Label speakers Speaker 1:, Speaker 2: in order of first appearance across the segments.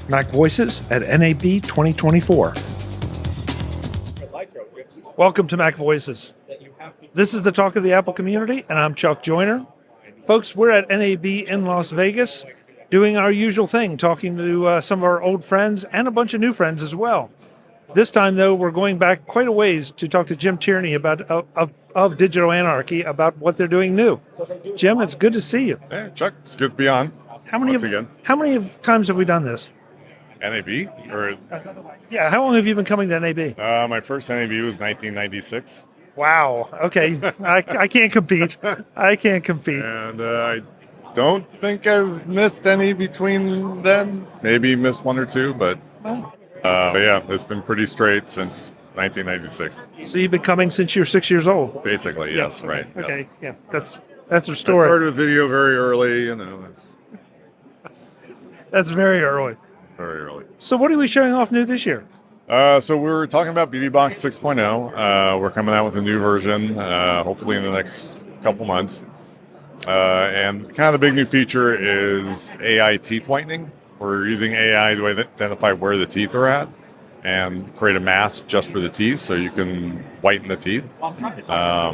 Speaker 1: MacVoices at NAB 2024. Welcome to MacVoices. This is the talk of the Apple community, and I'm Chuck Joyner. Folks, we're at NAB in Las Vegas doing our usual thing, talking to some of our old friends and a bunch of new friends as well. This time, though, we're going back quite a ways to talk to Jim Tierney about of Digital Anarchy about what they're doing new. Jim, it's good to see you.
Speaker 2: Hey, Chuck, it's good to be on.
Speaker 1: How many times have we done this?
Speaker 2: NAB?
Speaker 1: Yeah, how long have you been coming to NAB?
Speaker 2: My first NAB was 1996.
Speaker 1: Wow. Okay, I can't compete. I can't compete.
Speaker 2: And I don't think I've missed any between then. Maybe missed one or two, but yeah, it's been pretty straight since 1996.
Speaker 1: So you've been coming since you're 6 years old?
Speaker 2: Basically, yes,
Speaker 1: yeah.
Speaker 2: right.
Speaker 1: Okay,
Speaker 2: yes.
Speaker 1: Yeah, that's a story.
Speaker 2: I started with video very early, you know.
Speaker 1: That's very early.
Speaker 2: Very early.
Speaker 1: So what are we showing off new this year?
Speaker 2: So we're talking about BeautyBox 6.0. We're coming out with a new version, hopefully in the next couple months. And kind of the big new feature is AI teeth whitening. We're using AI to identify where the teeth are at and create a mask just for the teeth so you can whiten the teeth. That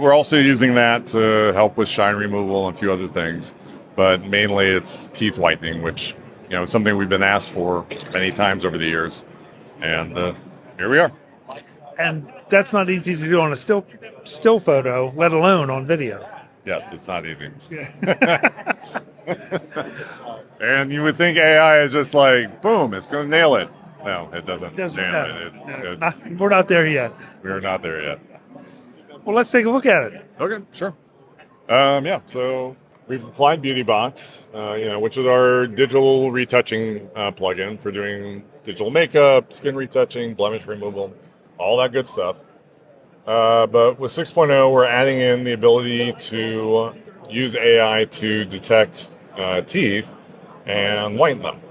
Speaker 2: we're also using that to help with shine removal and a few other things. But mainly it's teeth whitening, which is something we've been asked for many times over the years. And here we are.
Speaker 1: And that's not easy to do on a still photo, let alone on video.
Speaker 2: Yes, it's not easy. And you would think AI is just like, boom, it's going to nail it. No, it doesn't.
Speaker 1: We're not there yet.
Speaker 2: We're not there yet.
Speaker 1: Well, let's take a look at it.
Speaker 2: Okay, sure. So we've applied BeautyBox, which is our digital retouching plugin for doing digital makeup, skin retouching, blemish removal, all that good stuff. But with 6.0, we're adding in the ability to use AI to detect teeth and whiten them.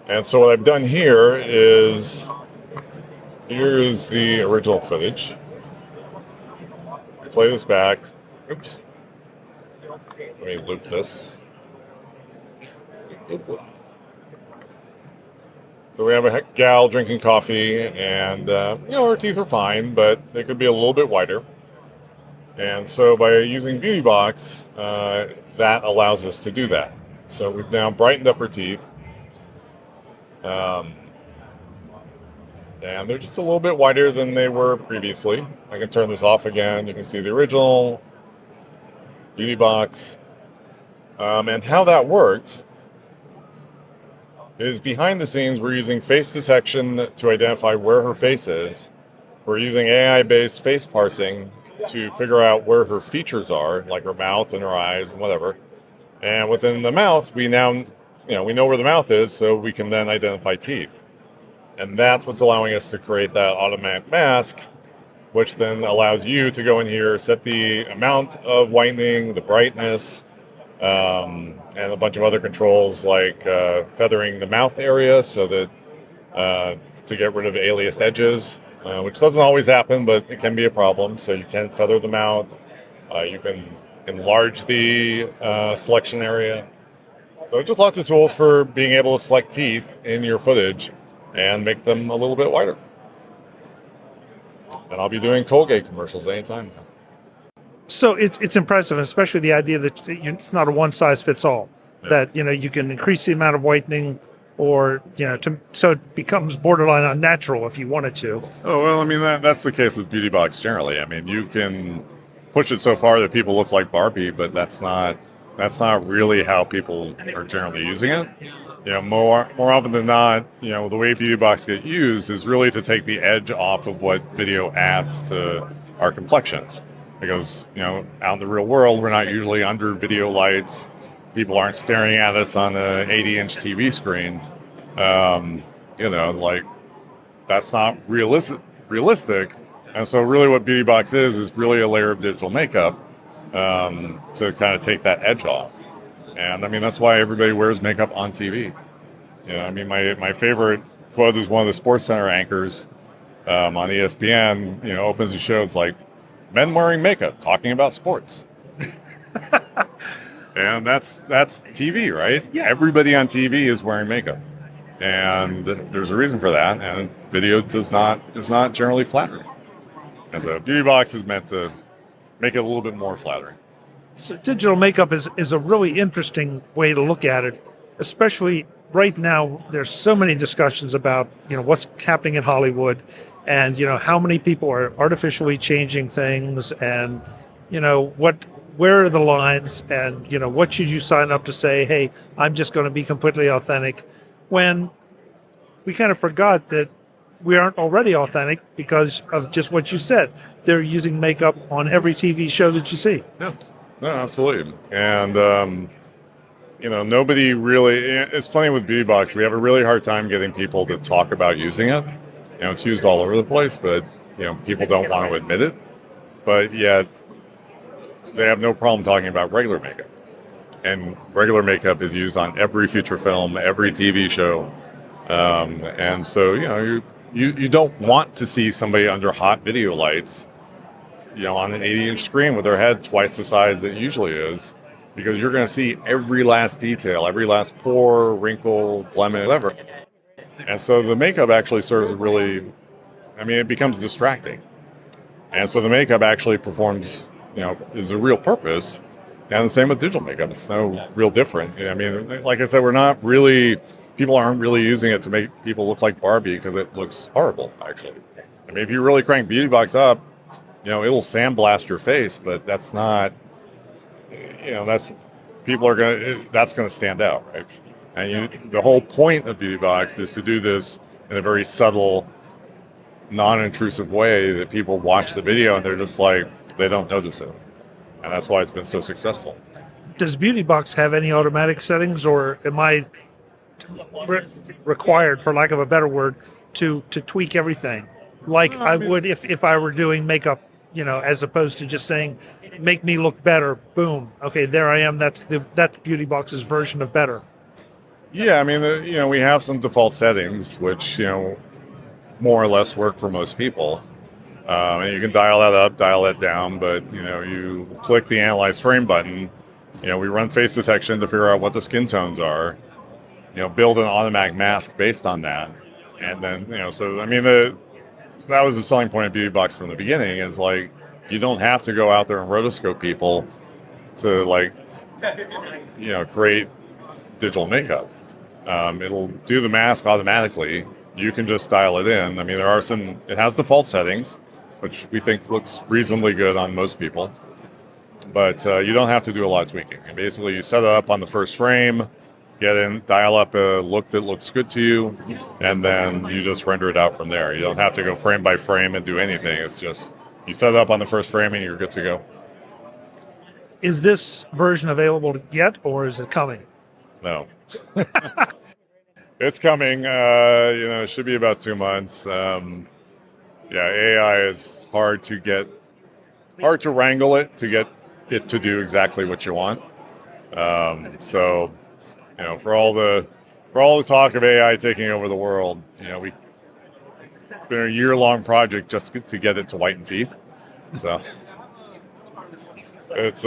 Speaker 2: And so what I've done here is the original footage. Play this back. Oops. Let me loop this. So we have a gal drinking coffee, and her teeth are fine, but they could be a little bit whiter. And so by using BeautyBox, that allows us to do that. So we've now brightened up her teeth. And they're just a little bit whiter than they were previously. I can turn this off again. You can see the original BeautyBox. And how that worked is behind the scenes, we're using face detection to identify where her face is. We're using AI-based face parsing to figure out where her features are, like her mouth and her eyes and whatever. And within the mouth, we now, we know where the mouth is, so we can then identify teeth. And that's what's allowing us to create that automatic mask, which then allows you to go in here, set the amount of whitening, the brightness, and a bunch of other controls like feathering the mouth area so that to get rid of aliased edges, which doesn't always happen, but it can be a problem. So you can feather the mouth. You can enlarge the selection area. So just lots of tools for being able to select teeth in your footage and make them a little bit whiter. And I'll be doing Colgate commercials anytime now.
Speaker 1: So it's impressive, especially the idea that it's not a one-size-fits-all. Yeah. That you can increase the amount of whitening, or so it becomes borderline unnatural if you wanted to.
Speaker 2: Oh well, I mean that's the case with BeautyBox generally. I mean you can push it so far that people look like Barbie, but that's not really how people are generally using it. More often than not, the way BeautyBox get used is really to take the edge off of what video adds to our complexions. Because, out in the real world, we're not usually under video lights. People aren't staring at us on an 80-inch TV screen. That's not realistic. And so really what BeautyBox is really a layer of digital makeup to kind of take that edge off. And, that's why everybody wears makeup on TV. My favorite quote is one of the SportsCenter anchors on ESPN, opens the show. It's like, men wearing makeup, talking about sports. And that's TV, right?
Speaker 1: Yeah.
Speaker 2: Everybody on TV is wearing makeup, and there's a reason for that. And video is not generally flattering. And so beauty box is meant to make it a little bit more flattering.
Speaker 1: So digital makeup is a really interesting way to look at it, especially right now. There's so many discussions about what's happening in Hollywood, and how many people are artificially changing things, and where are the lines, and what should you sign up to say, hey, I'm just going to be completely authentic, when we kind of forgot that we aren't already authentic because of just what you said. They're using makeup on every TV show that you see.
Speaker 2: Yeah, no, absolutely. And nobody really. It's funny with beauty box. We have a really hard time getting people to talk about using it. It's used all over the place, but people don't want to admit it. But yet, they have no problem talking about regular makeup. And regular makeup is used on every feature film, every TV show. And so, you don't want to see somebody under hot video lights, on an 80-inch screen with their head twice the size that it usually is, because you're going to see every last detail, every last pore, wrinkle, blemish, whatever. And so the makeup actually serves it becomes distracting. And so the makeup actually performs, is a real purpose. And the same with digital makeup. It's no real different. Like I said, people aren't really using it to make people look like Barbie because it looks horrible, actually. If you really crank beauty box up, it'll sandblast your face, but that's not, that's going to stand out, right? And the whole point of beauty box is to do this in a very subtle, non-intrusive way that people watch the video and they're just like, they don't notice it. And that's why it's been so successful.
Speaker 1: Does beauty box have any automatic settings, or am I required, for lack of a better word, to tweak everything like I would if I were doing makeup, as opposed to just saying, make me look better, boom, okay, there I am, that's beauty box's version of better?
Speaker 2: Yeah, we have some default settings which more or less work for most people, and you can dial that up, dial that down, but you click the analyze frame button. We run face detection to figure out what the skin tones are, build an automatic mask based on that. And then, that was the selling point of beauty box from the beginning, is like, you don't have to go out there and rotoscope people to create digital makeup. It'll do the mask automatically. You can just dial it in. It has default settings, which we think looks reasonably good on most people, but you don't have to do a lot of tweaking. And basically, you set it up on the first frame, get in, dial up a look that looks good to you, and then you just render it out from there. You don't have to go frame by frame and do anything. It's just, you set it up on the first frame and you're good to go.
Speaker 1: Is this version available yet, or is it coming?
Speaker 2: No. It's coming. It should be about 2 months. AI is hard to wrangle it to get it to do exactly what you want. So, for all the talk of AI taking over the world, it's been a year-long project just to get it to whiten teeth. So it's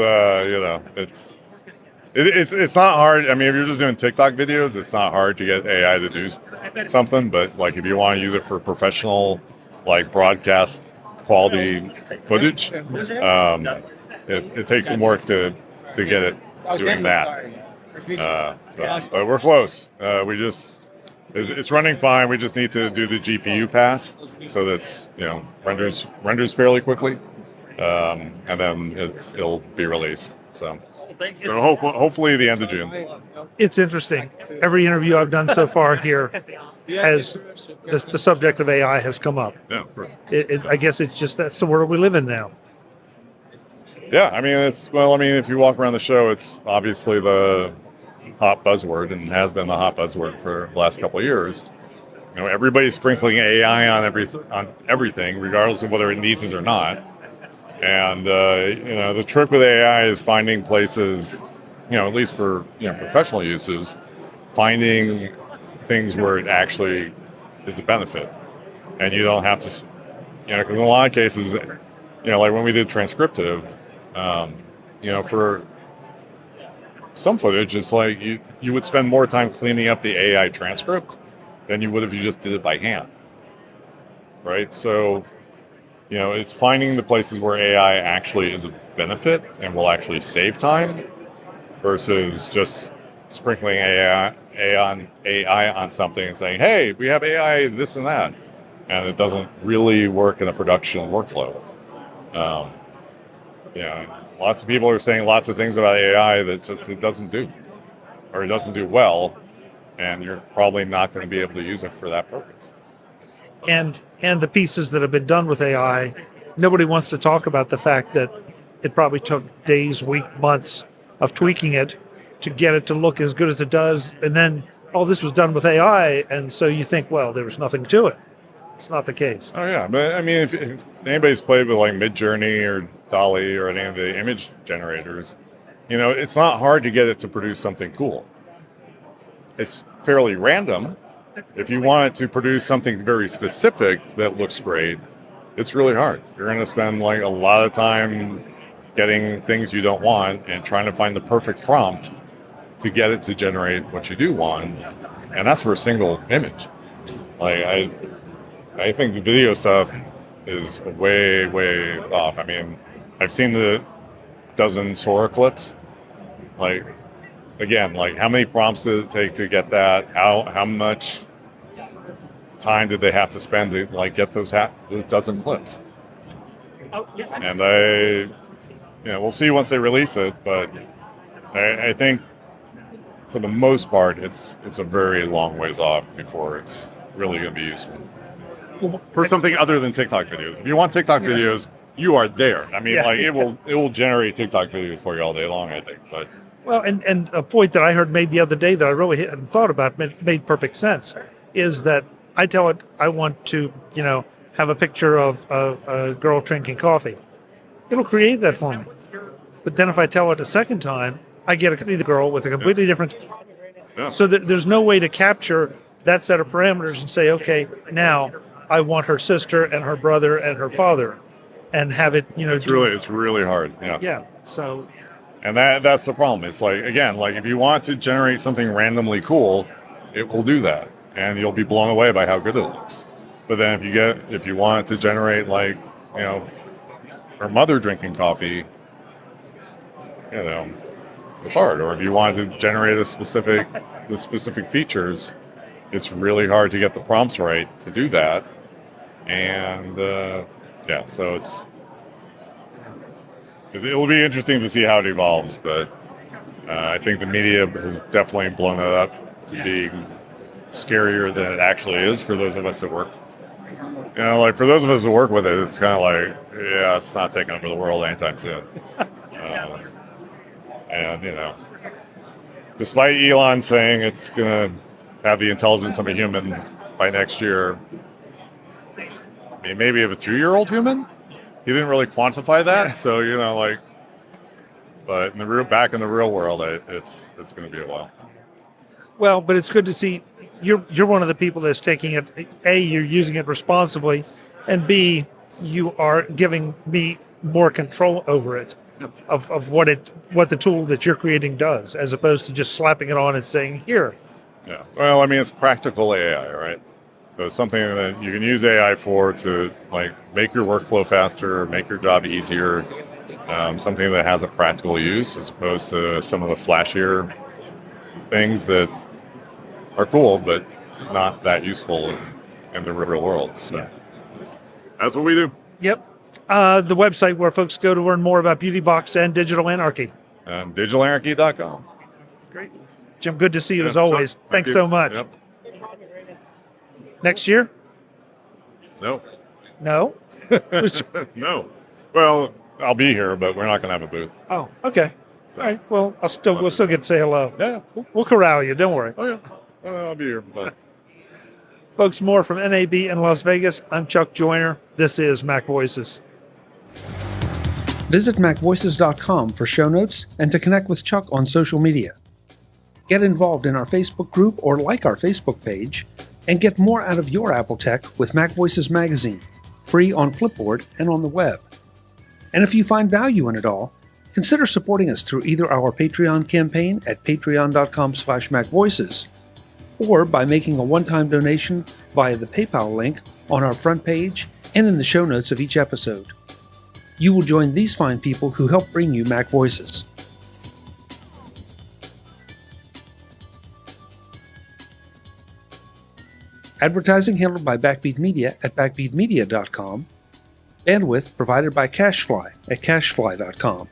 Speaker 2: it's not hard. If you're just doing TikTok videos, it's not hard to get AI to do something. But if you want to use it for professional, broadcast quality footage, it takes some work to get it doing that. But we're close. It's running fine. We just need to do the GPU pass so that's renders fairly quickly, and then it'll be released. So hopefully the end of June.
Speaker 1: It's interesting. Every interview I've done so far here has the subject of AI has come up.
Speaker 2: Yeah, of course.
Speaker 1: I guess it's just that's the world we live in now.
Speaker 2: Yeah, if you walk around the show, it's obviously the hot buzzword and has been the hot buzzword for the last couple of years. Everybody's sprinkling AI on everything, regardless of whether it needs it or not. And the trick with AI is finding places, at least for professional uses, finding things where it actually is a benefit, and you don't have to, because in a lot of cases, like when we did transcriptive, for some footage, it's like you would spend more time cleaning up the AI transcript than you would if you just did it by hand, right? So, it's finding the places where AI actually is a benefit and will actually save time versus just sprinkling AI on something and saying, hey, we have AI this and that. And it doesn't really work in a production workflow. Lots of people are saying lots of things about AI that just it doesn't do, or it doesn't do well, and you're probably not going to be able to use it for that purpose.
Speaker 1: And the pieces that have been done with AI, nobody wants to talk about the fact that it probably took days, weeks, months of tweaking it to get it to look as good as it does. And then all this was done with AI. And so you think, well, there was nothing to it. It's not the case.
Speaker 2: Oh, yeah. But I mean, if anybody's played with like Midjourney or Dolly or any of the image generators, it's not hard to get it to produce something cool. It's fairly random. If you want it to produce something very specific that looks great, it's really hard. You're going to spend like a lot of time getting things you don't want and trying to find the perfect prompt to get it to generate what you do want. And that's for a single image. Like I think the video stuff is way, way off. I mean, I've seen the dozen Sora clips. Like, again, like how many prompts did it take to get that? How much time did they have to spend to like get those dozen clips? And we'll see once they release it, but I think for the most part, it's a very long ways off before it's really going to be useful for something other than TikTok videos. If you want TikTok videos, you are there. I mean, it will generate TikTok videos for you all day long, I think. But
Speaker 1: well, and a point that I heard made the other day that I really hadn't thought about, made perfect sense, is that I tell it I want to, have a picture of a girl drinking coffee. It'll create that for me. But then if I tell it a second time, I get the girl with a completely different.
Speaker 2: Yeah.
Speaker 1: So there's no way to capture that set of parameters and say, okay, now I want her sister and her brother and her father, and have it,
Speaker 2: It's really hard. Yeah.
Speaker 1: Yeah. So.
Speaker 2: And that's the problem. It's like, again, like if you want to generate something randomly cool, it will do that, and you'll be blown away by how good it looks. But then if you want it to generate like, her mother drinking coffee, it's hard. Or if you want to generate the specific features, it's really hard to get the prompts right to do that. And so it'll be interesting to see how it evolves. But I think the media has definitely blown it up to be scarier than it actually is for those of us that work. Like for those of us who work with it, it's kind of like, it's not taking over the world anytime soon. Despite Elon saying it's going to have the intelligence of a human by next year, I mean, maybe of a 2-year-old human? He didn't really quantify that, so but back in the real world, it's going to be a while.
Speaker 1: Well, but it's good to see you're one of the people that's taking it. A, you're using it responsibly, and B, you are giving me more control over it, of what the tool that you're creating does, as opposed to just slapping it on and saying here.
Speaker 2: Yeah. Well, I mean, it's practical AI, right? So it's something that you can use AI for to like make your workflow faster, make your job easier. Something that has a practical use as opposed to some of the flashier things that are cool but not that useful in the real world. So that's what we do.
Speaker 1: Yep. The website where folks go to learn more about Beauty Box and Digital Anarchy.
Speaker 2: DigitalAnarchy.com.
Speaker 1: Great. Jim, good to see you as always. Thanks so much.
Speaker 2: Yep.
Speaker 1: Next year?
Speaker 2: No.
Speaker 1: No?
Speaker 2: No. Well, I'll be here, but we're not going to have a booth.
Speaker 1: Oh, okay. All right. Well, we'll still get to say hello.
Speaker 2: Yeah.
Speaker 1: We'll corral you. Don't worry.
Speaker 2: Oh, yeah. I'll be here. But.
Speaker 1: Folks, more from NAB in Las Vegas. I'm Chuck Joyner. This is MacVoices. Visit MacVoices.com for show notes and to connect with Chuck on social media. Get involved in our Facebook group or like our Facebook page, and get more out of your Apple tech with MacVoices magazine, free on Flipboard and on the web. And if you find value in it all, Consider supporting us through either our Patreon campaign at patreon.com/MacVoices or by making a one-time donation via the PayPal link on our front page and in the show notes of each episode. You will join these fine people who help bring you MacVoices. Advertising handled by Backbeat Media at backbeatmedia.com. Bandwidth provided by CashFly at cashfly.com.